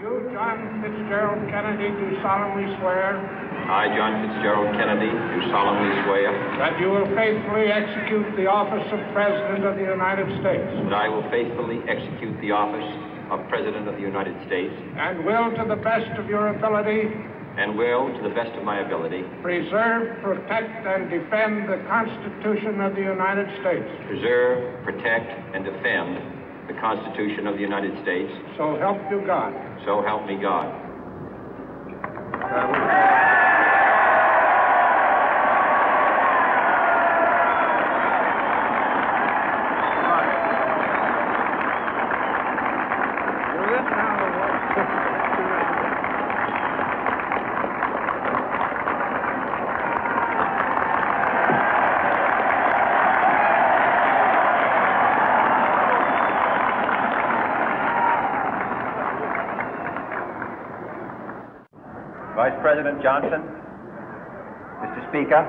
You, John Fitzgerald Kennedy, do solemnly swear. I, John Fitzgerald Kennedy, do solemnly swear. That you will faithfully execute the office of President of the United States. That I will faithfully execute the office of President of the United States. And will, to the best of your ability. And will, to the best of my ability. Preserve, protect, and defend the Constitution of the United States. Preserve, protect, and defend the Constitution of the United States. So help you God. So help me God. Vice President Johnson, Mr. Speaker,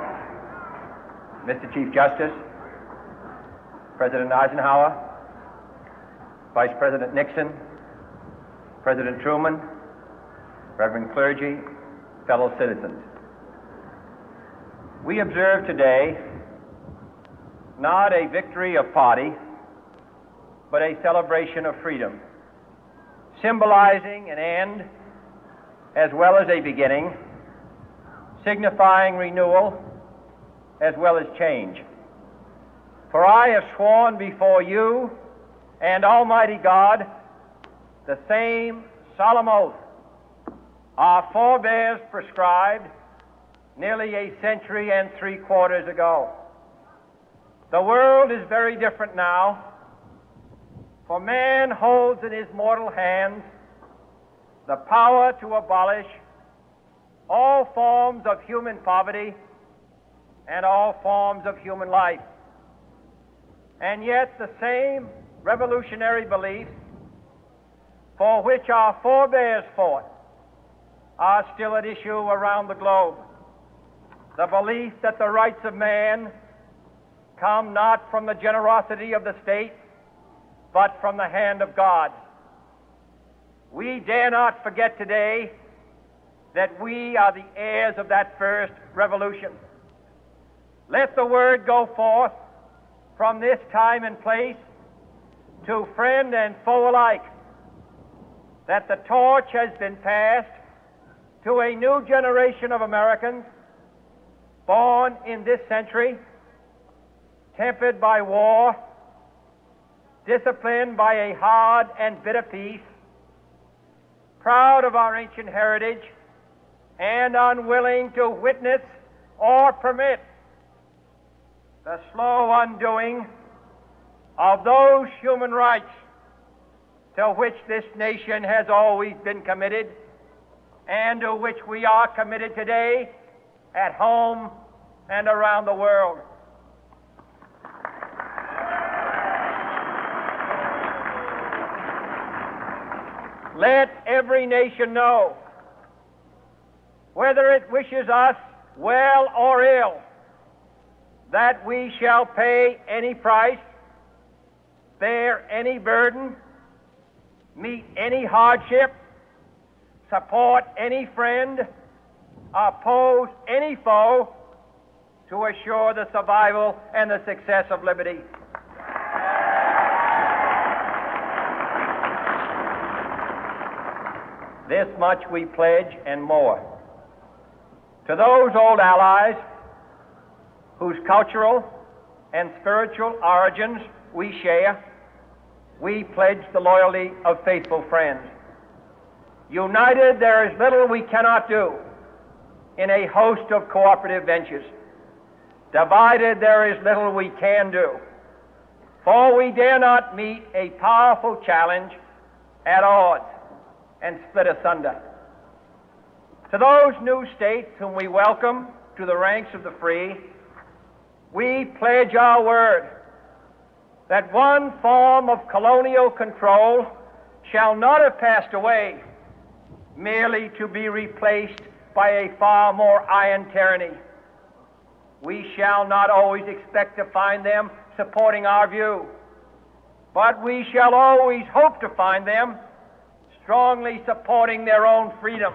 Mr. Chief Justice, President Eisenhower, Vice President Nixon, President Truman, Reverend clergy, fellow citizens. We observe today not a victory of party, but a celebration of freedom, symbolizing an end as well as a beginning, signifying renewal as well as change. For I have sworn before you and Almighty God the same solemn oath our forebears prescribed nearly a century and 3/4 ago. The world is very different now, for man holds in his mortal hands the power to abolish all forms of human poverty and all forms of human life. And yet the same revolutionary beliefs for which our forebears fought are still at issue around the globe. The belief that the rights of man come not from the generosity of the state, but from the hand of God. We dare not forget today that we are the heirs of that first revolution. Let the word go forth from this time and place to friend and foe alike that the torch has been passed to a new generation of Americans born in this century, tempered by war, disciplined by a hard and bitter peace, proud of our ancient heritage, and unwilling to witness or permit the slow undoing of those human rights to which this nation has always been committed and to which we are committed today at home and around the world. Let every nation know, whether it wishes us well or ill, that we shall pay any price, bear any burden, meet any hardship, support any friend, oppose any foe to assure the survival and the success of liberty. This much we pledge and more. To those old allies whose cultural and spiritual origins we share, we pledge the loyalty of faithful friends. United, there is little we cannot do in a host of cooperative ventures. Divided, there is little we can do, for we dare not meet a powerful challenge at odds and split asunder. To those new states whom we welcome to the ranks of the free, we pledge our word that one form of colonial control shall not have passed away merely to be replaced by a far more iron tyranny. We shall not always expect to find them supporting our view, but we shall always hope to find them strongly supporting their own freedom,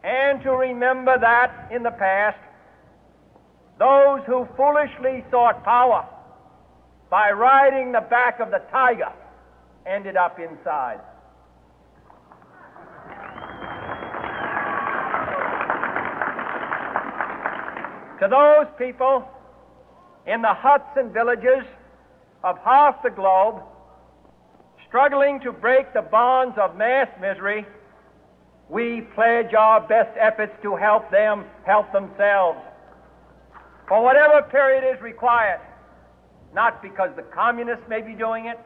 and to remember that in the past, those who foolishly sought power by riding the back of the tiger ended up inside. To those people in the huts and villages of half the globe struggling to break the bonds of mass misery, we pledge our best efforts to help them help themselves for whatever period is required, not because the communists may be doing it,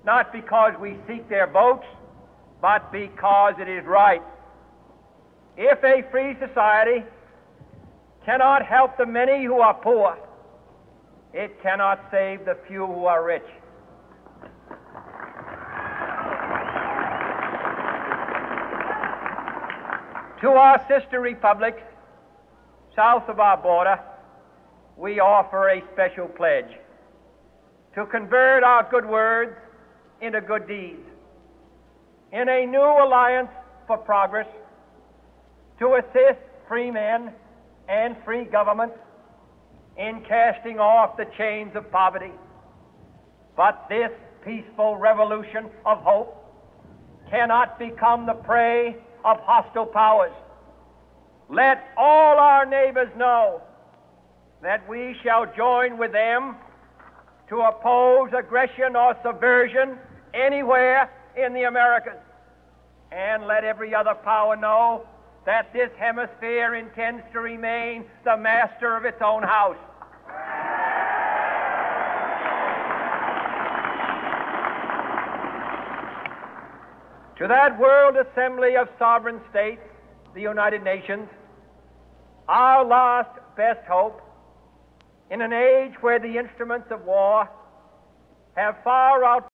not because we seek their votes, but because it is right. If a free society cannot help the many who are poor, it cannot save the few who are rich. To our sister republics south of our border, we offer a special pledge to convert our good words into good deeds, in a new alliance for progress, to assist free men and free governments in casting off the chains of poverty. But this peaceful revolution of hope cannot become the prey of hostile powers. Let all our neighbors know that we shall join with them to oppose aggression or subversion anywhere in the Americas. And let every other power know that this hemisphere intends to remain the master of its own house. To that World Assembly of Sovereign States, the United Nations, our last best hope, in an age where the instruments of war have far out